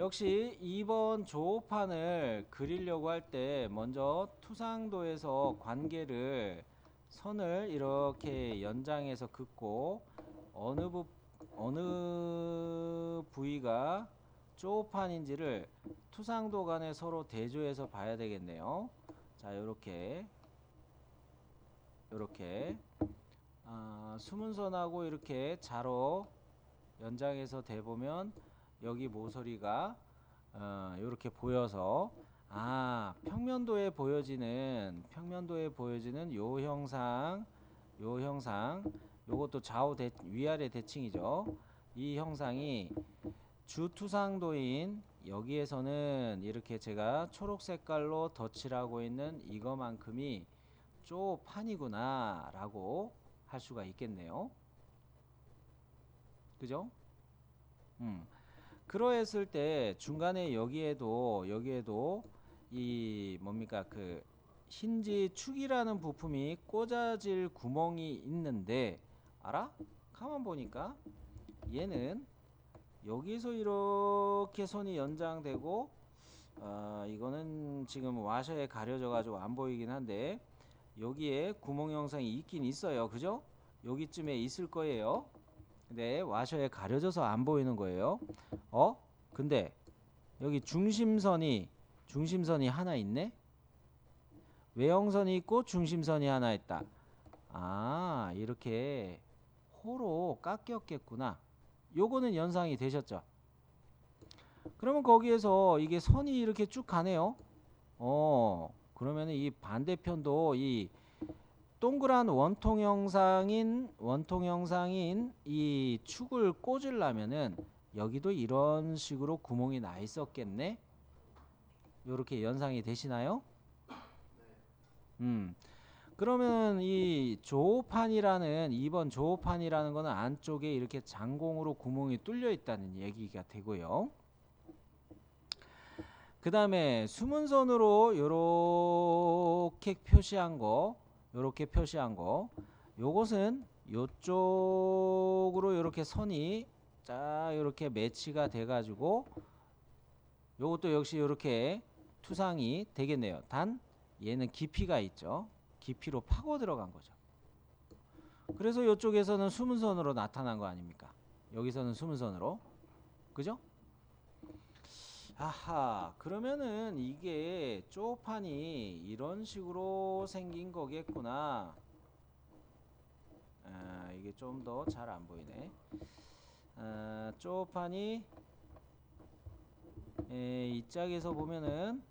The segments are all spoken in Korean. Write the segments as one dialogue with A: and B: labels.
A: 역시 2번 조호판을 그리려고 할 때 먼저 투상도에서 관계를 선을 이렇게 연장해서 긋고 어느 부위가 조호판인지를 투상도 간에 서로 대조해서 봐야 되겠네요. 자, 요렇게 수문선하고 이렇게 자로 연장해서 대보면 여기 모서리가 이렇게 보여서 평면도에 보여지는 요 형상 요것도 좌우 위아래 대칭이죠. 이 형상이 주투상도인 여기에서는 이렇게 제가 초록 색깔로 덧칠하고 있는 이거만큼이 쪼판이구나 라고 할 수가 있겠네요. 그죠? 그러했을 때 중간에 여기에도 이 뭡니까 그 힌지 축이라는 부품이 꽂아질 구멍이 있는데 알아? 가만 보니까 얘는 여기서 이렇게 선이 연장되고 이거는 지금 와셔에 가려져 가지고 안 보이긴 한데 여기에 구멍 형상이 있긴 있어요. 그죠? 여기쯤에 있을 거예요. 근데 와셔에 가려져서 안 보이는 거예요. 근데 여기 중심선이 하나 있네. 외형선이 있고 중심선이 하나 있다. 이렇게 호로 깎였겠구나. 요거는 연상이 되셨죠? 그러면 거기에서 이게 선이 이렇게 쭉 가네요. 그러면 이 반대편도 이 동그란 원통 형상인 이 축을 꽂으려면은 여기도 이런 식으로 구멍이 나 있었겠네. 요렇게 연상이 되시나요? 그러면 이 조판이라는 2번 조판이라는 거는 안쪽에 이렇게 장공으로 구멍이 뚫려 있다는 얘기가 되고요. 그 다음에 수문선으로 요렇게 표시한 거 요것은 요쪽으로 요렇게 선이 쫙 요렇게 매치가 돼 가지고 요것도 역시 요렇게 투상이 되겠네요. 단 얘는 깊이가 있죠. 깊이로 파고 들어간 거죠. 그래서 요쪽에서는 수문선으로 나타난 거 아닙니까? 여기서는 수문선으로. 그죠? 그러면은 이게 쪼판이 이런 식으로 생긴 거겠구나. 이게 좀 더 잘 안 보이네. 쪼판이 이 짝에서 보면은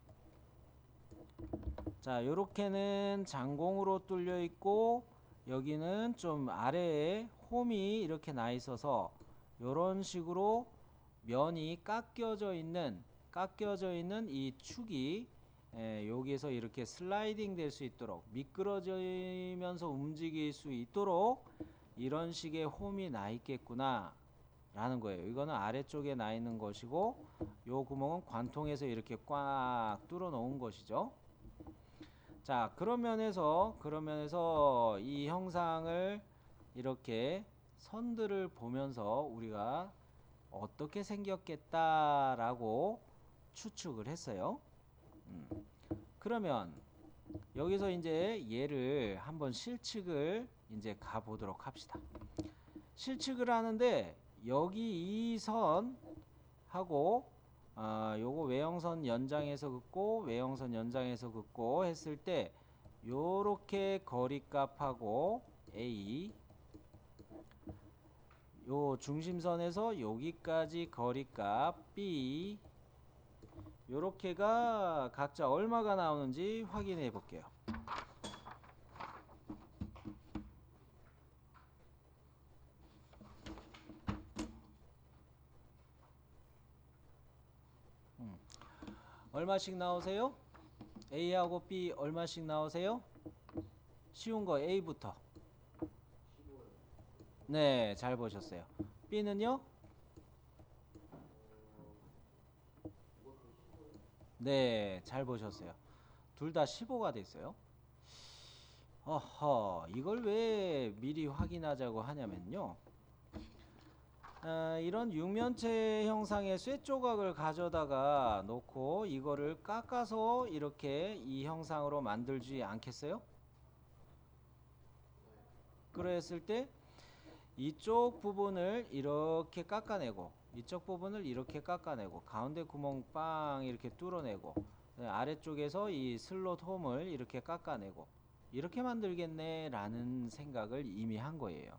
A: 자, 요렇게는 장공으로 뚫려 있고 여기는 좀 아래에 홈이 이렇게 나 있어서 요런 식으로 면이 깎여져 있는 이 축이 여기에서 이렇게 슬라이딩 될 수 있도록 미끄러지면서 움직일 수 있도록 이런 식의 홈이 나 있겠구나 라는 거예요. 이거는 아래쪽에 나 있는 것이고 요 구멍은 관통해서 이렇게 꽉 뚫어 놓은 것이죠. 자, 그런 면에서 이 형상을 이렇게 선들을 보면서 우리가 어떻게 생겼겠다라고 추측을 했어요. 그러면 여기서 이제 얘를 한번 실측을 이제 가 보도록 합시다. 실측을 하는데 여기 이 선하고 요거 외형선 연장해서 긋고 외형선 연장해서 긋고 했을 때 요렇게 거리값하고 A 요 중심선에서 여기까지 거리값 B 요렇게가 각자 얼마가 나오는지 확인해 볼게요. 얼마씩 나오세요? A하고 B 얼마씩 나오세요? 쉬운 거 A부터. 네, 잘 보셨어요. B는요? 네, 잘 보셨어요. 둘 다 15가 됐어요. 이걸 왜 미리 확인하자고 하냐면요. 이런 육면체 형상의 쇠 조각을 가져다가 놓고 이거를 깎아서 이렇게 이 형상으로 만들지 않겠어요? 그랬을 때 이쪽 부분을 이렇게 깎아내고 이쪽 부분을 이렇게 깎아내고 가운데 구멍 빵 이렇게 뚫어내고 아래쪽에서 이 슬롯 홈을 이렇게 깎아내고 이렇게 만들겠네 라는 생각을 이미 한 거예요.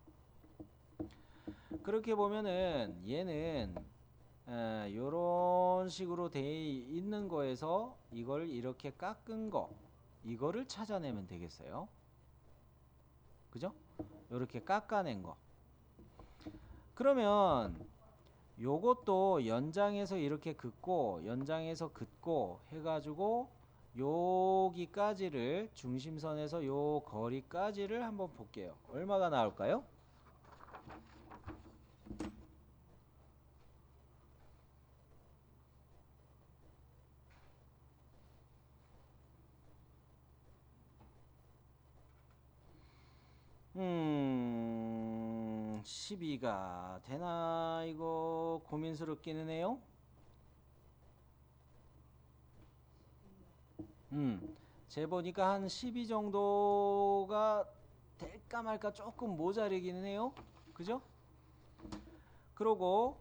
A: 그렇게 보면은 얘는 요런 식으로 돼 있는 거에서 이걸 이렇게 깎은 거 이거를 찾아내면 되겠어요. 그죠? 요렇게 깎아낸 거. 그러면 요것도 연장해서 이렇게 긋고 연장해서 긋고 해가지고 여기까지를 중심선에서 요 거리까지를 한번 볼게요. 얼마가 나올까요? 음 12가 되나 이거 고민스럽기는 해요. 재보니까 한 12 정도가 될까 말까 조금 모자르기는 해요. 그죠? 그리고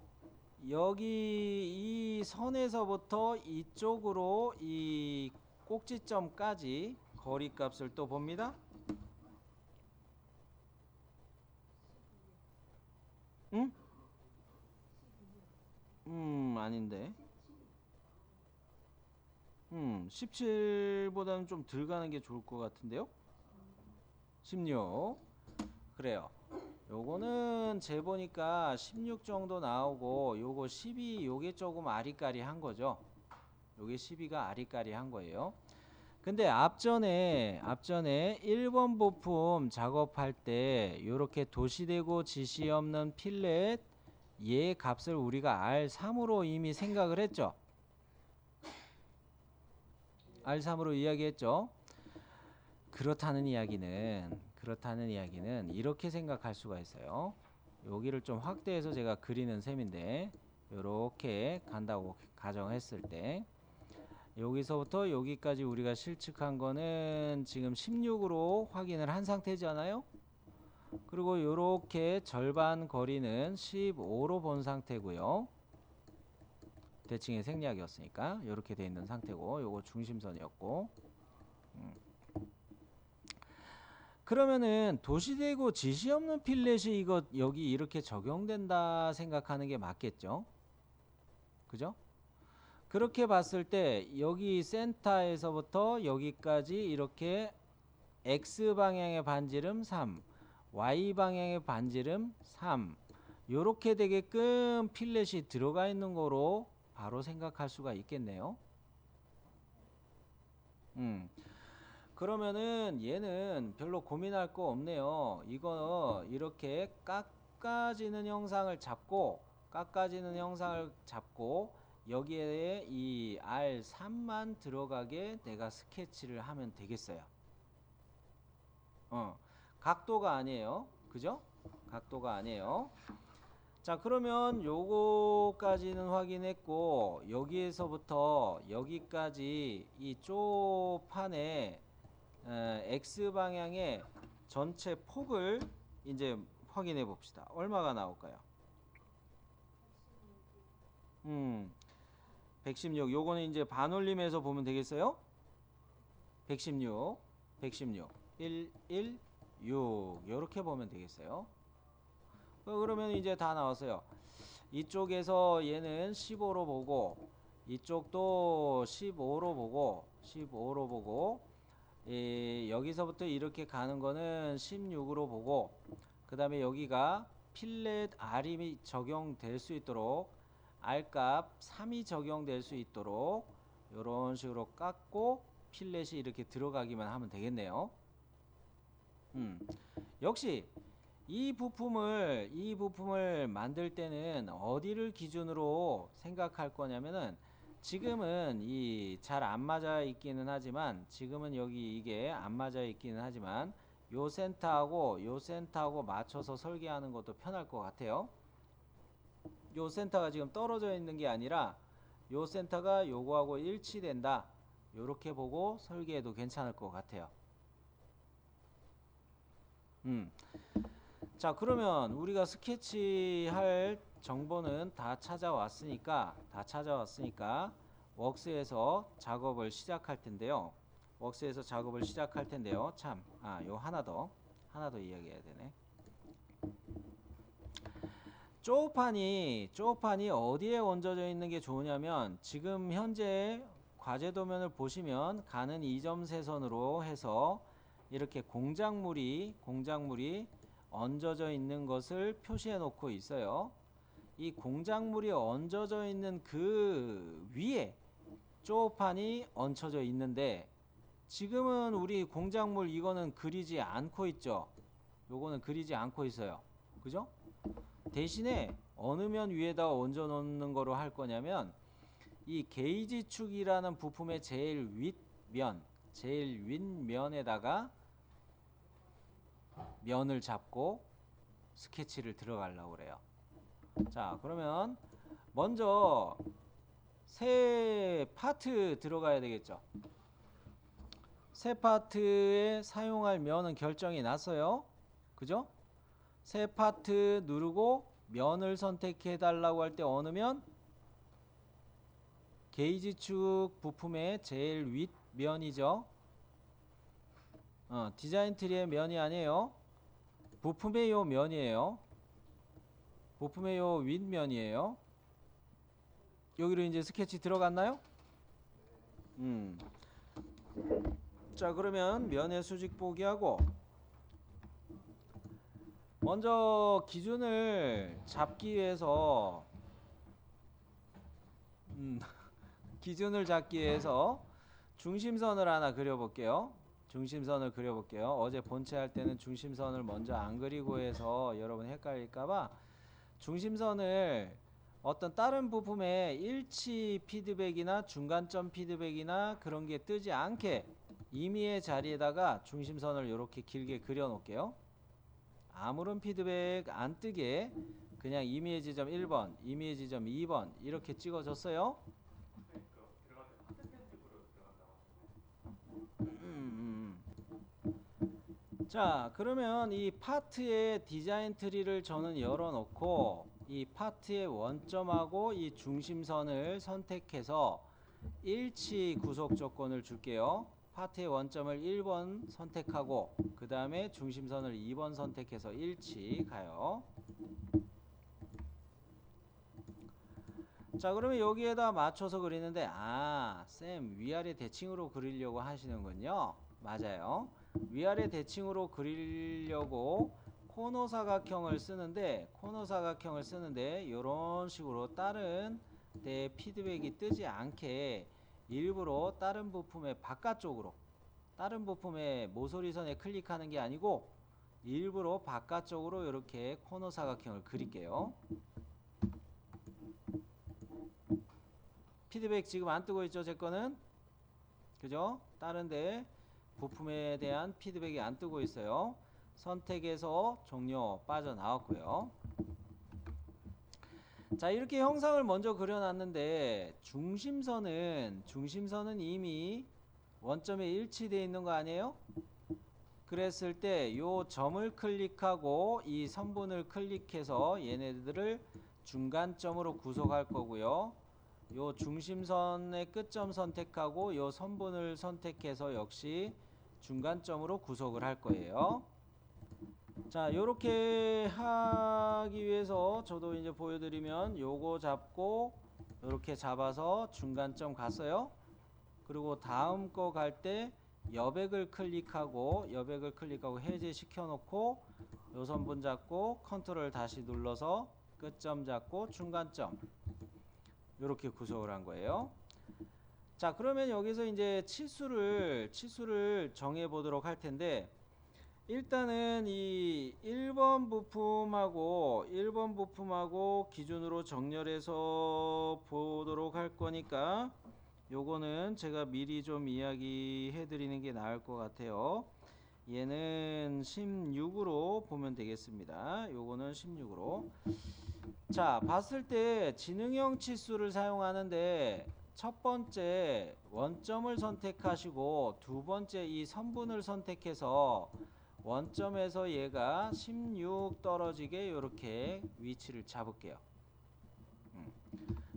A: 여기 이 선에서부터 이쪽으로 이 꼭지점까지 거리값을 또 봅니다. 응? 아닌데. 17보다는 좀 덜 가는 게 좋을 것 같은데요? 16. 그래요. 요거는 재보니까 16 정도 나오고 요거 12 요게 조금 아리까리한 거죠. 요게 12가 아리까리한 거예요. 근데 앞전에 1번 부품 작업할 때 요렇게 도시되고 지시 없는 필렛 얘 값을 우리가 R3으로 이미 생각을 했죠. R3으로 이야기했죠. 그렇다는 이야기는 이렇게 생각할 수가 있어요. 여기를 좀 확대해서 제가 그리는 셈인데 요렇게 간다고 가정했을 때 여기서부터 여기까지 우리가 실측한 거는 지금 16으로 확인을 한 상태잖아요. 그리고 요렇게 절반 거리는 15로 본 상태고요. 대칭의 생략이었으니까 요렇게 돼 있는 상태고 요거 중심선이었고 그러면은 도시되고 지시 없는 필렛이 이거 여기 이렇게 적용된다 생각하는 게 맞겠죠? 그죠? 그렇게 봤을 때 여기 센터에서부터 여기까지 이렇게 X 방향의 반지름 3, Y 방향의 반지름 3 요렇게 되게끔 필렛이 들어가 있는 거로 바로 생각할 수가 있겠네요. 그러면은 얘는 별로 고민할 거 없네요. 이거 이렇게 깎아지는 형상을 잡고 여기에 이 R3만 들어가게 내가 스케치를 하면 되겠어요. 각도가 아니에요. 그죠? 각도가 아니에요. 자, 그러면 요거까지는 확인했고 여기에서부터 여기까지 이 쪽판에 X 방향의 전체 폭을 이제 확인해 봅시다. 얼마가 나올까요? 116. 요거는 이제 반올림해서 보면 되겠어요? 116, 116, 1, 1, 6. 요렇게 보면 되겠어요. 그러면 이제 다 나왔어요. 이쪽에서 얘는 15로 보고 이쪽도 15로 보고 여기서부터 이렇게 가는 거는 16으로 보고 그 다음에 여기가 필렛 R이 적용될 수 있도록 R값 3이 적용될 수 있도록 이런 식으로 깎고 필렛이 이렇게 들어가기만 하면 되겠네요. 역시 이 부품을 만들 때는 어디를 기준으로 생각할 거냐면은 지금은 이 잘 안 맞아 있기는 하지만 지금은 여기 이게 안 맞아 있기는 하지만 요 센터하고 맞춰서 설계하는 것도 편할 것 같아요. 요 센터가 지금 떨어져 있는 게 아니라 요 센터가 요거하고 일치된다. 요렇게 보고 설계해도 괜찮을 것 같아요. 자, 그러면 우리가 스케치할 정보는 다 찾아왔으니까 웍스에서 작업을 시작할 텐데요. 참, 요 하나 더 이야기해야 되네. 쪼판이 어디에 얹어져 있는 게 좋으냐면, 지금 현재 과제 도면을 보시면 가는 2점 세선으로 해서 이렇게 공작물이 얹어져 있는 것을 표시해 놓고 있어요. 이 공작물이 얹어져 있는 그 위에 쪼판이 얹혀져 있는데, 지금은 우리 공작물 이거는 그리지 않고 있죠. 요거는 그리지 않고 있어요. 그죠? 대신에 어느 면 위에다 얹어 놓는 거로 할 거냐면, 이 게이지 축이라는 부품의 제일 윗면에다가 면을 잡고 스케치를 들어가려고 그래요. 자, 그러면 먼저 새 파트 들어가야 되겠죠. 새 파트에 사용할 면은 결정이 났어요. 그죠? 새 파트 누르고 면을 선택해 달라고 할 때 어느 면? 게이지 축 부품의 제일 윗면이죠. 디자인 트리의 면이 아니에요. 부품의 요 면이에요. 부품의 요 윗면이에요. 여기로 이제 스케치 들어갔나요? 자, 그러면 면의 수직 보기 하고, 먼저 기준을 잡기 위해서 중심선을 하나 그려볼게요. 어제 본체 할 때는 중심선을 먼저 안 그리고 해서 여러분 헷갈릴까봐 중심선을 어떤 다른 부품의 일치 피드백이나 중간점 피드백이나 그런 게 뜨지 않게 임의의 자리에다가 중심선을 이렇게 길게 그려 놓을게요. 아무런 피드백 안 뜨게 그냥 임의의 지점 1번, 임의의 지점 2번 이렇게 찍어줬어요. 자, 그러면 이 파트의 디자인 트리를 저는 열어놓고 이 파트의 원점하고 이 중심선을 선택해서 일치 구속 조건을 줄게요. 파트의 원점을 1번 선택하고 그 다음에 중심선을 2번 선택해서 일치 가요. 자, 그러면 여기에다 맞춰서 그리는데 쌤 위아래 대칭으로 그리려고 하시는군요. 맞아요. 위아래 대칭으로 그리려고 코너 사각형을 쓰는데 이런 식으로 다른 데 피드백이 뜨지 않게 일부러 다른 부품의 바깥쪽으로, 다른 부품의 모서리선에 클릭하는 게 아니고 일부러 바깥쪽으로 이렇게 코너 사각형을 그릴게요. 피드백 지금 안 뜨고 있죠, 제 거는? 그죠? 다른데 부품에 대한 피드백이 안 뜨고 있어요. 선택해서 종료 빠져나왔고요. 자, 이렇게 형상을 먼저 그려놨는데 중심선은 이미 원점에 일치되어 있는 거 아니에요? 그랬을 때 요 점을 클릭하고 이 선분을 클릭해서 얘네들을 중간점으로 구속할 거고요. 요 중심선의 끝점 선택하고 요 선분을 선택해서 역시 중간점으로 구속을 할 거예요. 자, 요렇게 하기 위해서 저도 이제 보여드리면 요거 잡고 요렇게 잡아서 중간점 갔어요. 그리고 다음 거 갈 때 여백을 클릭하고 해제시켜 놓고 요 선분 잡고 컨트롤 다시 눌러서 끝점 잡고 중간점 요렇게 구속을 한 거예요. 자, 그러면 여기서 이제 치수를 정해 보도록 할 텐데, 일단은 이 1번 부품하고 기준으로 정렬해서 보도록 할 거니까 요거는 제가 미리 좀 이야기해 드리는 게 나을 것 같아요. 얘는 16으로 보면 되겠습니다. 요거는 16으로. 자, 봤을 때 지능형 치수를 사용하는데 첫 번째 원점을 선택하시고 두 번째 이 선분을 선택해서 원점에서 얘가 16 떨어지게 이렇게 위치를 잡을게요.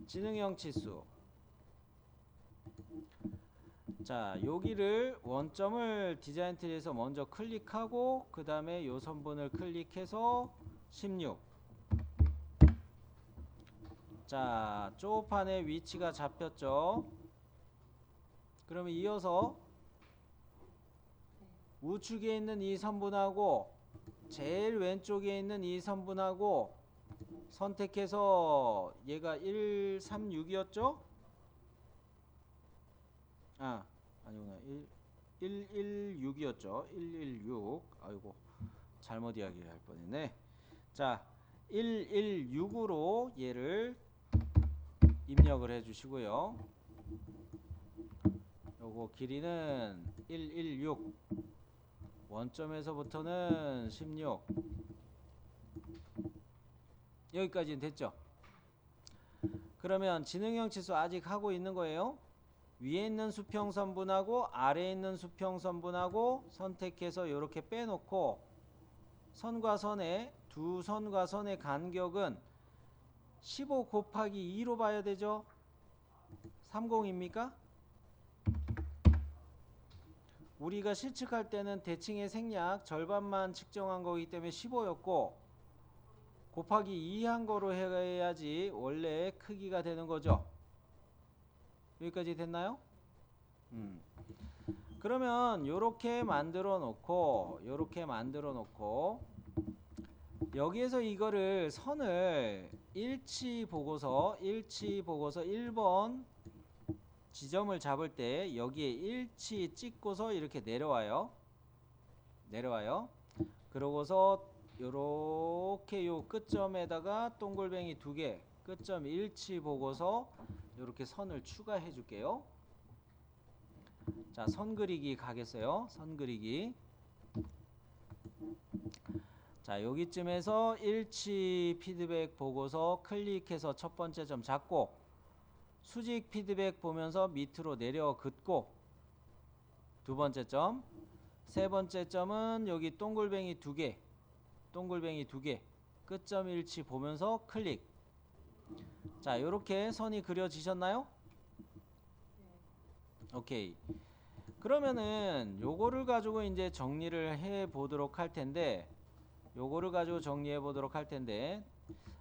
A: 지능형 치수. 자, 여기를 원점을 디자인 트리에서 먼저 클릭하고 그 다음에 요 선분을 클릭해서 16. 자, 쪼판의 위치가 잡혔죠. 그러면 이어서 우측에 있는 이 선분하고 제일 왼쪽에 있는 이 선분하고 선택해서 얘가 136이었죠? 아니구나. 116이었죠. 116. 아이고, 잘못 이야기할 뻔했네. 자, 116으로 얘를 입력을 해 주시고요. 요거 길이는 116. 원점에서부터는 16. 여기까지는 됐죠? 그러면 지능형 치수 아직 하고 있는 거예요. 위에 있는 수평선분하고 아래에 있는 수평선분하고 선택해서 이렇게 빼놓고 선과 선의 두 선과 선의 간격은 15 곱하기 2로 봐야 되죠. 30입니까? 우리가 실측할 때는 대칭의 생략 절반만 측정한 거기 때문에 15였고 곱하기 2 한 거로 해야지 원래 크기가 되는 거죠. 여기까지 됐나요? 그러면 요렇게 만들어 놓고 여기에서 이거를 선을 일치 보고서 1번 지점을 잡을 때 여기에 일치 찍고서 이렇게 내려와요. 그러고서 요렇게 요 끝점에다가 동글뱅이 2개 끝점 일치 보고서 요렇게 선을 추가해 줄게요. 자, 선 그리기 가겠어요. 선 그리기. 자, 여기쯤에서 일치 피드백 보고서 클릭해서 첫 번째 점 잡고 수직 피드백 보면서 밑으로 내려 긋고 두 번째 점, 세 번째 점은 여기 동글뱅이 2개 끝점 일치 보면서 클릭. 자, 요렇게 선이 그려지셨나요? 오케이. 그러면은 요거를 가지고 이제 정리를 해 보도록 할 텐데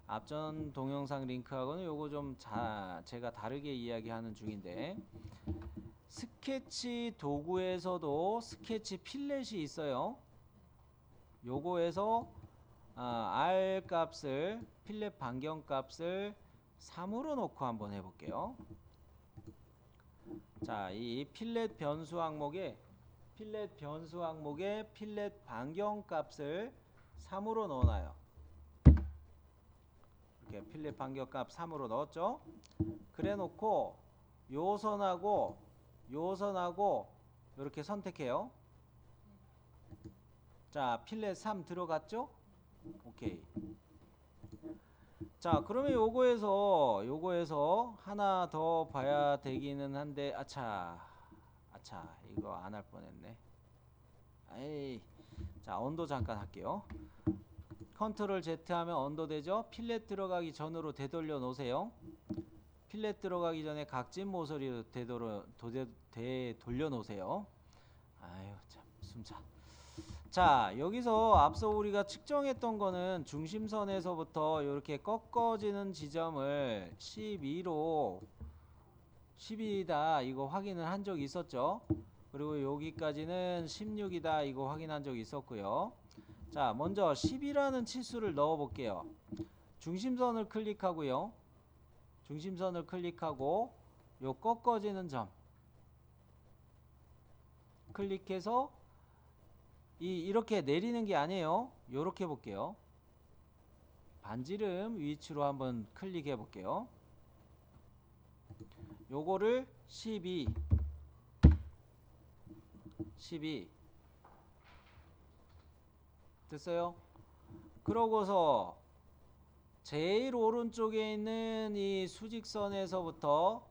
A: 앞전 동영상 링크하고는 요거 좀 제가 다르게 이야기하는 중인데 스케치 도구에서도 스케치 필렛이 있어요. 요거에서 R 값을 필렛 반경 값을 3으로 놓고 한번 해볼게요. 자, 이 필렛 변수 항목에 필렛 반경 값을 3으로 넣어놔요. 이렇게 필렛 반경 값 3으로 넣었죠. 그래 놓고 요 선하고 이렇게 선택해요. 자, 필렛 3 들어갔죠? 오케이. 자, 그러면 요거에서 하나 더 봐야 되기는 한데 아차 이거 안 할 뻔했네. 자, 언더 잠깐 할게요. 컨트롤 Z 하면 언더 되죠? 필렛 들어가기 전으로 되돌려 놓으세요. 필렛 들어가기 전에 각진 모서리로 되돌려 놓으세요. 아유, 참 숨차. 자, 여기서 앞서 우리가 측정했던 거는 중심선에서부터 이렇게 꺾어지는 지점을 12다 이거 확인을 한 적이 있었죠. 그리고 여기까지는 16이다 이거 확인한 적이 있었고요. 자, 먼저 10이라는 치수를 넣어 볼게요. 중심선을 클릭하고요. 요 꺾어지는 점 클릭해서 이렇게 내리는 게 아니에요. 요렇게 볼게요. 반지름 위치로 한번 클릭해 볼게요. 요거를 12 됐어요? 그러고서 제일 오른쪽에 있는 이 수직선에서부터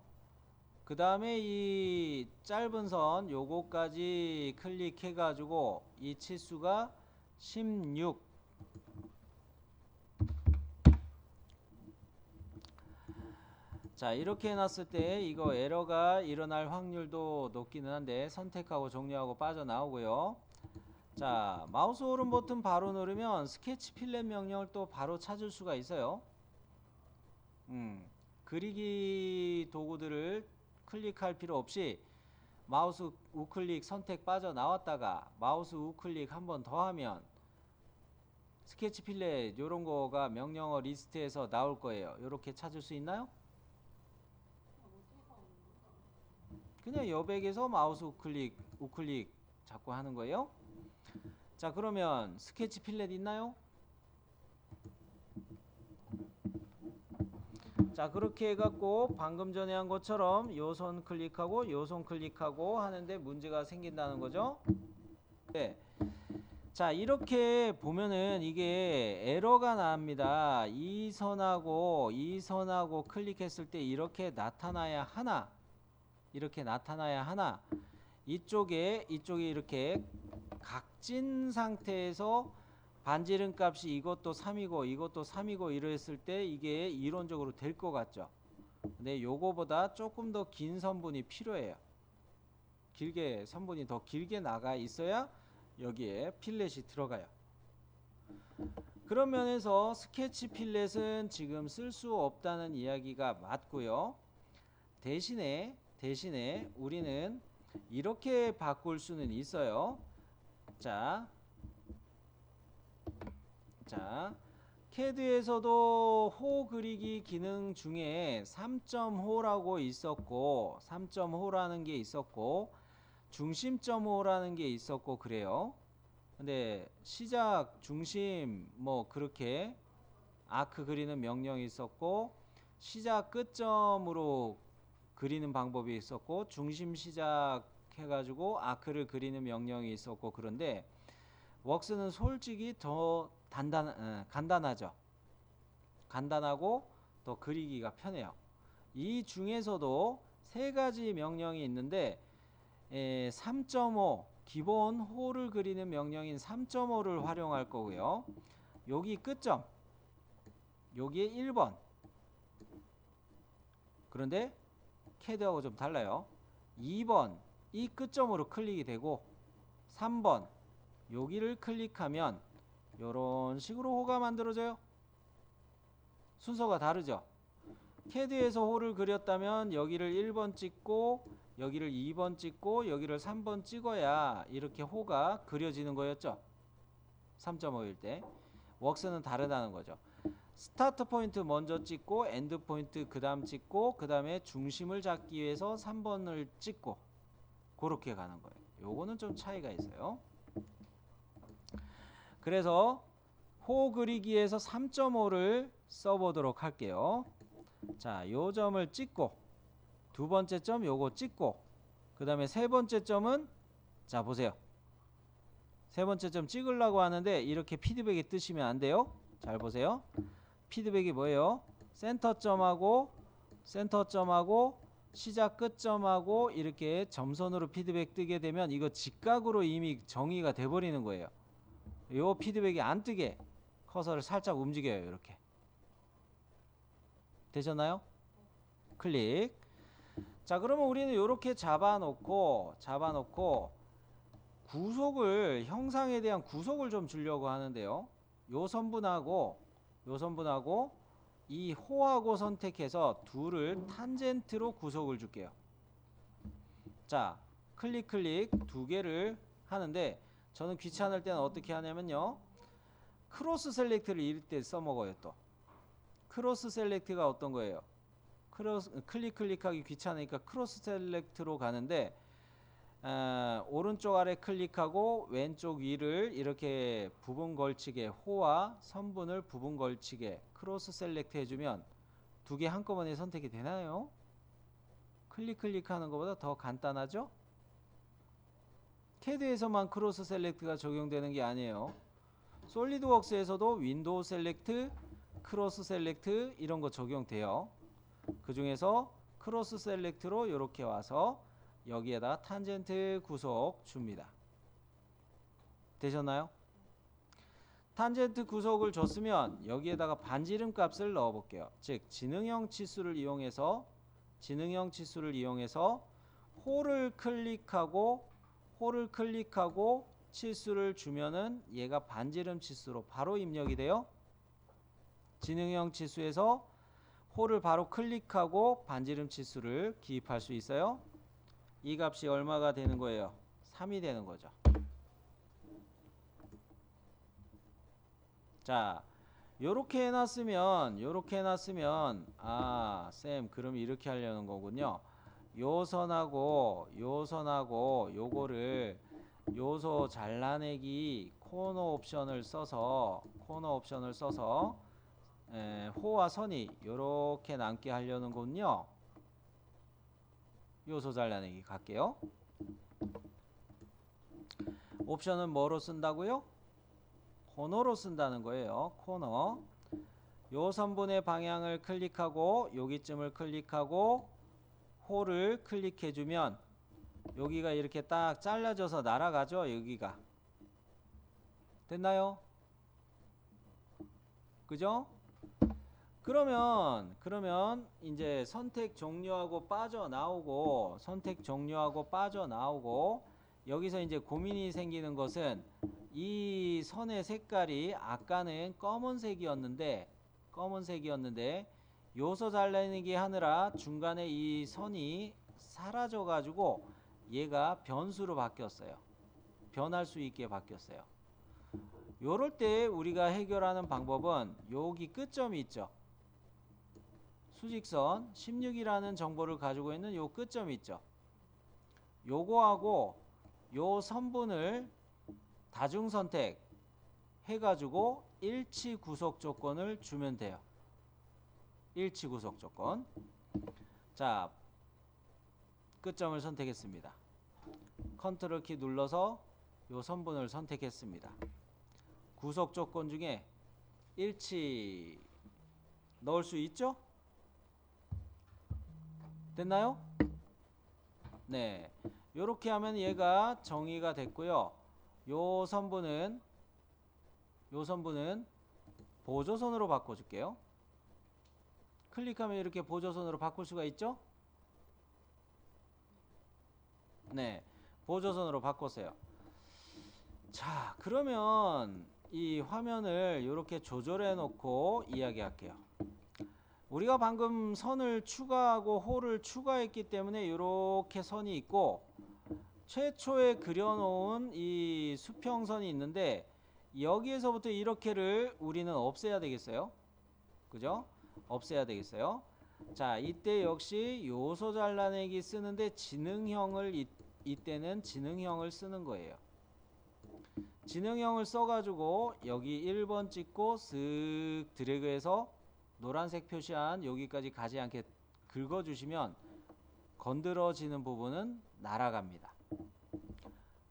A: 그 다음에 이 짧은 선 요거까지 클릭해 가지고 이 치수가 16. 자, 이렇게 해놨을 때 이거 에러가 일어날 확률도 높기는 한데 선택하고 종료하고 빠져나오고요. 자, 마우스 오른 버튼 바로 누르면 스케치 필렛 명령을 또 바로 찾을 수가 있어요. 그리기 도구들을 클릭할 필요 없이 마우스 우클릭 선택 빠져나왔다가 마우스 우클릭 한 번 더 하면 스케치 필렛 요런 거가 명령어 리스트에서 나올 거예요. 요렇게 찾을 수 있나요? 그냥 여백에서 마우스 우클릭 자꾸 하는 거예요. 자, 그러면 스케치 필렛 있나요? 자, 그렇게 해갖고 방금 전에 한 것처럼 요 손 클릭하고 요 손 클릭하고 하는데 문제가 생긴다는 거죠. 네. 자, 이렇게 보면은 이게 에러가 납니다. 이 선하고 클릭했을 때 이렇게 나타나야 하나, 이쪽에 이렇게 각진 상태에서 반지름 값이 이것도 3이고 이것도 3이고 이랬을 때 이게 이론적으로 될 것 같죠. 근데 요거보다 조금 더 긴 선분이 필요해요. 선분이 더 길게 나가 있어야 여기에 필렛이 들어가요. 그런 면에서 스케치 필렛은 지금 쓸 수 없다는 이야기가 맞고요. 대신에 우리는 이렇게 바꿀 수는 있어요. 자, CAD에서도 호 그리기 기능 중에 3.호라고 있었고, 3.호라는 게 있었고, 중심점호라는 게 있었고 그래요. 근데 시작, 중심 뭐 그렇게 아크 그리는 명령이 있었고, 시작 끝점으로 그리는 방법이 있었고, 중심 시작 해가지고 아크를 그리는 명령이 있었고, 그런데 웍스는 솔직히 더 간단하죠. 간단하고 더 그리기가 편해요. 이 중에서도 세 가지 명령이 있는데 3.5 기본 호를 그리는 명령인 3.5를 활용할 거고요. 여기 끝점, 여기에 1번. 그런데 CAD하고 좀 달라요. 2번 이 끝점으로 클릭이 되고 3번 여기를 클릭하면 이런 식으로 호가 만들어져요. 순서가 다르죠. CAD에서 호를 그렸다면 여기를 1번 찍고 여기를 2번 찍고 여기를 3번 찍어야 이렇게 호가 그려지는 거였죠. 3.5일 때. 웍스는 다르다는 거죠. 스타트 포인트 먼저 찍고 엔드 포인트 그 다음 찍고 그 다음에 중심을 잡기 위해서 3번을 찍고 그렇게 가는 거예요. 요거는 좀 차이가 있어요. 그래서 호 그리기에서 3.5를 써보도록 할게요. 자, 요 점을 찍고 두 번째 점 요거 찍고 그 다음에 세 번째 점은 자 보세요. 세 번째 점 찍으려고 하는데 이렇게 피드백이 뜨시면 안 돼요. 잘 보세요. 피드백이 뭐예요? 센터점하고 시작 끝점하고 이렇게 점선으로 피드백 뜨게 되면 이거 직각으로 이미 정의가 돼 버리는 거예요. 요 피드백이 안 뜨게 커서를 살짝 움직여요. 이렇게 되셨나요? 클릭. 자, 그러면 우리는 이렇게 잡아놓고 구속을, 형상에 대한 구속을 좀 주려고 하는데요. 요 선분하고 이 호하고 선택해서 둘을 탄젠트로 구속을 줄게요. 자, 클릭 두 개를 하는데 저는 귀찮을 때는 어떻게 하냐면요. 크로스 셀렉트를 이럴 때 써먹어요. 또 크로스 셀렉트가 어떤 거예요? 클릭하기 귀찮으니까 크로스 셀렉트로 가는데 오른쪽 아래 클릭하고 왼쪽 위를 이렇게 부분 걸치게 호와 선분을 부분 걸치게 크로스 셀렉트 해주면 두 개 한꺼번에 선택이 되나요? 클릭하는 것보다 더 간단하죠? CAD에서만 크로스 셀렉트가 적용되는 게 아니에요. 솔리드웍스에서도 윈도우 셀렉트, 크로스 셀렉트 이런 거 적용돼요. 그 중에서 크로스 셀렉트로 이렇게 와서 여기에다 탄젠트 구속 줍니다. 되셨나요? 탄젠트 구속을 줬으면 여기에다가 반지름 값을 넣어 볼게요. 즉 지능형 치수를 이용해서 홀을 클릭하고 치수를 주면은 얘가 반지름 치수로 바로 입력이 돼요. 지능형 치수에서 홀을 바로 클릭하고 반지름 치수를 기입할 수 있어요. 이 값이 얼마가 되는 거예요? 3이 되는 거죠. 자, 요렇게 해놨으면 아, 쌤 그럼 이렇게 하려는 거군요. 요 선하고 요거를 요소 잘라내기 코너 옵션을 써서 호와 선이 요렇게 남게 하려는 거군요. 요소 잘라내기 갈게요. 옵션은 뭐로 쓴다고요? 코너로 쓴다는 거예요. 코너. 요 선분의 방향을 클릭하고 여기쯤을 클릭하고 홀을 클릭해주면 여기가 이렇게 딱 잘라져서 날아가죠. 여기가. 됐나요? 그죠? 그러면 이제 선택 종료하고 빠져나오고 여기서 이제 고민이 생기는 것은 이 선의 색깔이 아까는 검은색이었는데 요소 잘라내기 하느라 중간에 이 선이 사라져 가지고 얘가 변수로 바뀌었어요. 변할 수 있게 바뀌었어요. 요럴 때 우리가 해결하는 방법은 여기 끝점이 있죠. 수직선 16이라는 정보를 가지고 있는 요 끝점이 있죠. 요거하고 요 선분을 다중 선택 해가지고 일치 구속 조건을 주면 돼요. 일치 구속 조건. 자, 끝점을 선택했습니다. 컨트롤 키 눌러서 요 선분을 선택했습니다. 구속 조건 중에 일치 넣을 수 있죠? 됐나요? 네. 요렇게 하면 얘가 정의가 됐고요. 요 선분은 보조선으로 바꿔줄게요. 클릭하면 이렇게 보조선으로 바꿀 수가 있죠? 네. 보조선으로 바꿨어요. 자, 그러면 이 화면을 이렇게 조절해 놓고 이야기할게요. 우리가 방금 선을 추가하고 홀을 추가했기 때문에 이렇게 선이 있고 최초에 그려놓은 이 수평선이 있는데 여기에서부터 이렇게를 우리는 없애야 되겠어요. 그죠? 없애야 되겠어요. 자, 이때 역시 요소 잘라내기 쓰는데 이때는 지능형을 쓰는 거예요. 지능형을 써가지고 여기 1번 찍고 쓱 드래그해서 노란색 표시한 여기까지 가지 않게 긁어주시면 건드러지는 부분은 날아갑니다.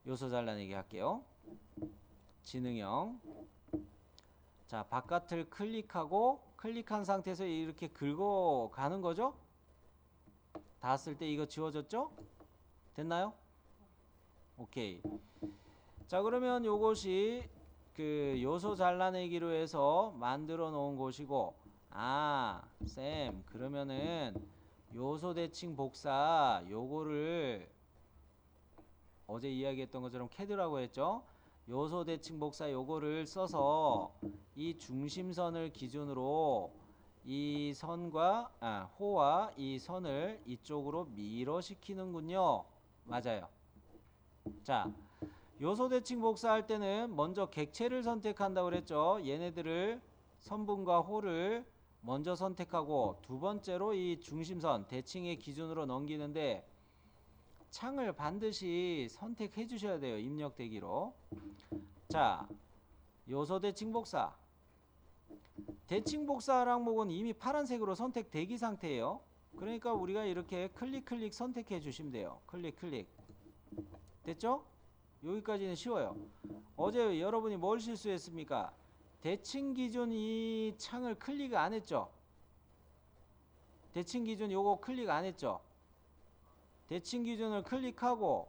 A: 요소 잘라내기 할게요. 지능형. 자, 바깥을 클릭한 상태에서 이렇게 긁어가는 거죠. 닿았을 때 이거 지워졌죠? 됐나요? 오케이. 자, 그러면 요것이 그 요소 잘라내기로 해서 만들어 놓은 곳이고, 아, 쌤, 그러면은 요소 대칭 복사 요거를 어제 이야기했던 것처럼 캐드라고 했죠. 요소 대칭 복사 요거를 써서 이 중심선을 기준으로 이 선과 호와 이 선을 이쪽으로 밀어시키는군요. 맞아요. 자, 요소 대칭 복사할 때는 먼저 객체를 선택한다고 그랬죠. 얘네들을 선분과 호를 먼저 선택하고 두 번째로 이 중심선 대칭의 기준으로 넘기는데 창을 반드시 선택해 주셔야 돼요. 입력 대기로. 자, 요소 대칭 복사. 대칭 복사 항목은 이미 파란색으로 선택 대기 상태예요. 그러니까 우리가 이렇게 클릭 선택해 주시면 돼요. 클릭. 됐죠? 여기까지는 쉬워요. 어제 여러분이 뭘 실수했습니까? 대칭 기준 이 창을 클릭 안 했죠? 대칭 기준 요거 클릭 안 했죠? 대칭 기준을 클릭하고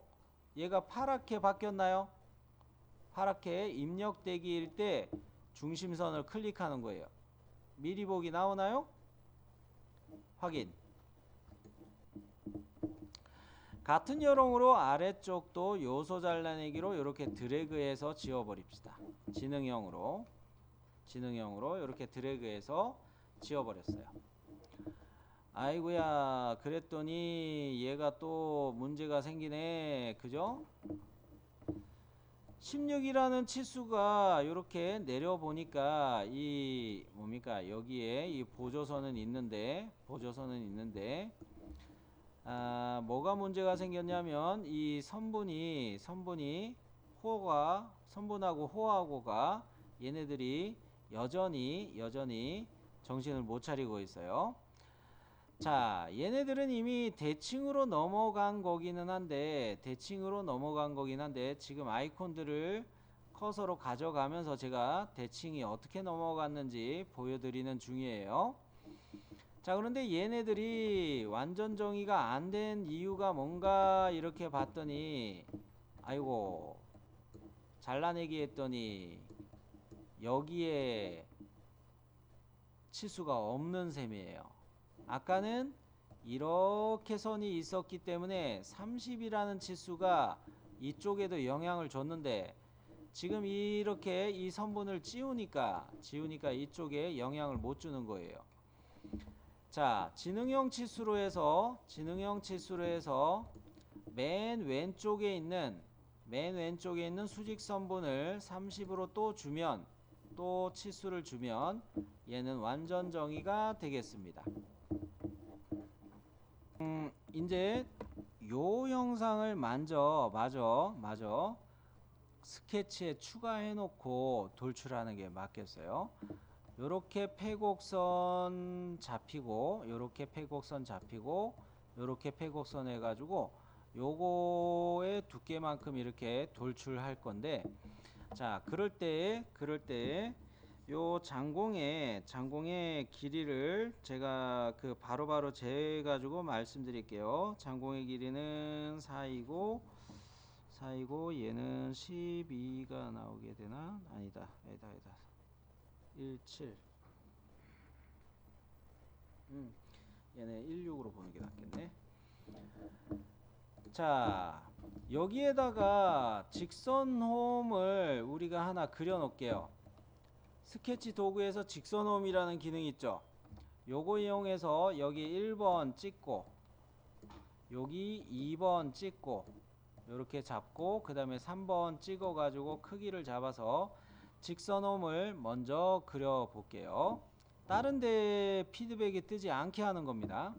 A: 얘가 파랗게 바뀌었나요? 파랗게 입력되기일 때 중심선을 클릭하는 거예요. 미리 보기 나오나요? 확인. 같은 요령으로 아래쪽도 요소 잘라내기로 이렇게 드래그해서 지워버립시다. 지능형으로 이렇게 드래그해서 지워버렸어요. 아이고야, 그랬더니 얘가 또 문제가 생기네. 그죠? 16이라는 치수가 이렇게 내려보니까 이 뭡니까? 여기에 이 보조선은 있는데 뭐가 문제가 생겼냐면 이 선분하고 호하고가 얘네들이 여전히 정신을 못 차리고 있어요. 자, 얘네들은 이미 대칭으로 넘어간 거기는 한데 지금 아이콘들을 커서로 가져가면서 제가 대칭이 어떻게 넘어갔는지 보여드리는 중이에요. 자, 그런데 얘네들이 완전 정의가 안 된 이유가 뭔가 이렇게 봤더니 아이고, 잘라내기 했더니 여기에 치수가 없는 셈이에요. 아까는 이렇게 선이 있었기 때문에 30이라는 치수가 이쪽에도 영향을 줬는데 지금 이렇게 이 선분을 지우니까 이쪽에 영향을 못 주는 거예요. 자, 지능형 치수로 해서 맨 왼쪽에 있는 수직선분을 30으로 또 치수를 주면 얘는 완전 정의가 되겠습니다. 이제 요 영상을 마저 스케치에 추가해 놓고 돌출하는 게 맞겠어요. 요렇게 폐곡선 잡히고 요렇게 폐곡선 해가지고 요거의 두께만큼 이렇게 돌출할 건데, 자, 그럴 때 요 장공의 길이를 제가 바로바로 재가지고 말씀드릴게요. 장공의 길이는 4이고 얘는 12가 나오게 되나? 아니다. 17. 얘네 16으로 보는 게 낫겠네. 자, 여기에다가 직선홈을 우리가 하나 그려 놓을게요. 스케치 도구에서 직선홈이라는 기능이 있죠. 요거 이용해서 여기 1번 찍고 여기 2번 찍고 요렇게 잡고 그 다음에 3번 찍어 가지고 크기를 잡아서 직선홈을 먼저 그려 볼게요. 다른 데 피드백이 뜨지 않게 하는 겁니다.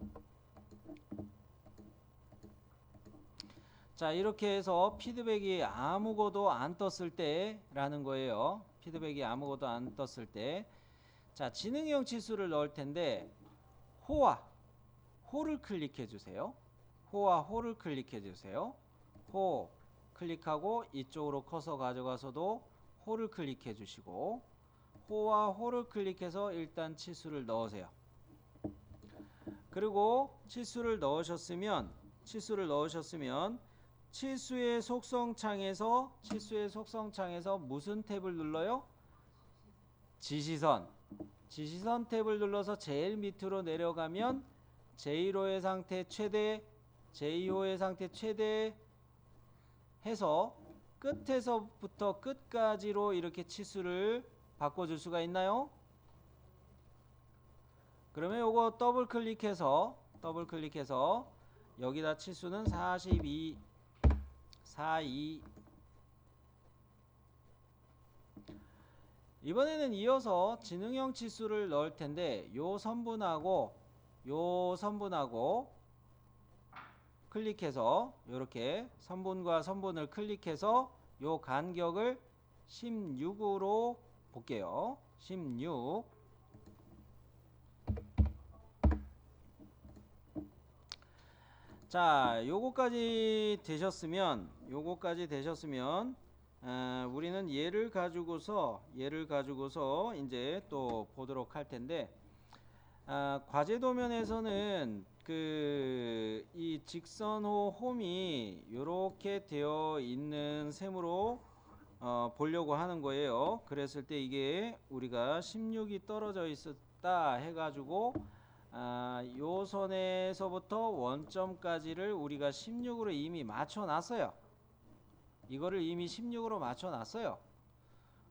A: 자, 이렇게 해서 피드백이 아무것도 안 떴을 때 라는 거예요. 피드백이 아무것도 안 떴을 때. 자, 지능형 치수를 넣을 텐데 호를 클릭해 주세요. 호를 클릭해 주세요. 호 클릭하고 이쪽으로 커서 가져가서도 호를 클릭해 주시고 호를 클릭해서 일단 치수를 넣으세요. 그리고 치수를 넣으셨으면 치수의 속성창에서 무슨 탭을 눌러요? 지시선 탭을 눌러서 제일 밑으로 내려가면 제1호의 상태 최대, 제2호의 상태 최대 해서 끝에서부터 끝까지로 이렇게 치수를 바꿔줄 수가 있나요? 그러면 요거 더블 클릭해서 여기다 치수는 42 이번에는 이어서 지능형 치수를 넣을 텐데 요 선분하고 클릭해서 요렇게 선분과 선분을 클릭해서 요 간격을 16으로 볼게요. 16. 자, 요거까지 되셨으면 우리는 얘를 가지고서 이제 또 보도록 할 텐데, 과제 도면에서는 이 직선호 홈이 이렇게 되어 있는 셈으로 보려고 하는 거예요. 그랬을 때 이게 우리가 16이 떨어져 있었다 해가지고 요 선에서부터 원점까지를 우리가 16으로 이미 맞춰 놨어요. 이거를 이미 16으로 맞춰 놨어요.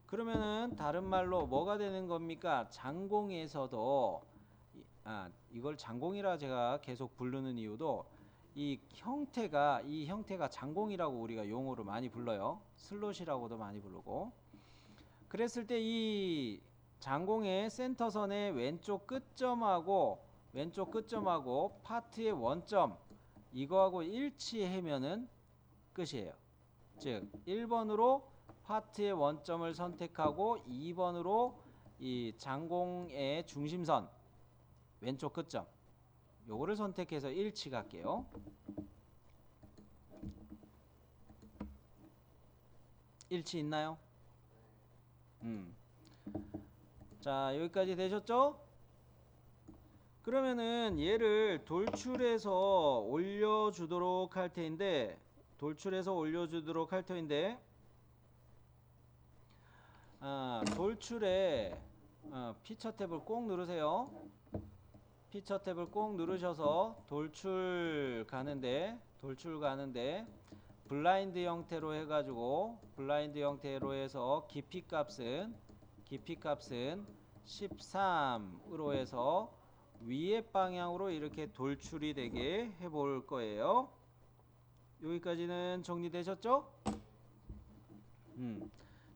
A: 그러면은 다른 말로 뭐가 되는 겁니까? 장공에서도 이걸 장공이라 제가 계속 부르는 이유도 이 형태가 장공이라고 우리가 용어로 많이 불러요. 슬롯이라고도 많이 부르고. 그랬을 때 이 장공의 센터선의 왼쪽 끝점하고 파트의 원점 이거하고 일치하면은 끝이에요. 즉 1번으로 파트의 원점을 선택하고 2번으로 이 장공의 중심선 왼쪽 끝점 요거를 선택해서 일치 할게요. 일치 있나요? 자, 여기까지 되셨죠? 그러면은 얘를 돌출해서 올려주도록 할 텐데 돌출에 피처 탭을 꼭 누르세요. 피처 탭을 꼭 누르셔서 돌출 가는데 블라인드 형태로 해가지고 해서 깊이 값은 13으로 해서 위의 방향으로 이렇게 돌출이 되게 해볼 거예요. 여기까지는 정리되셨죠?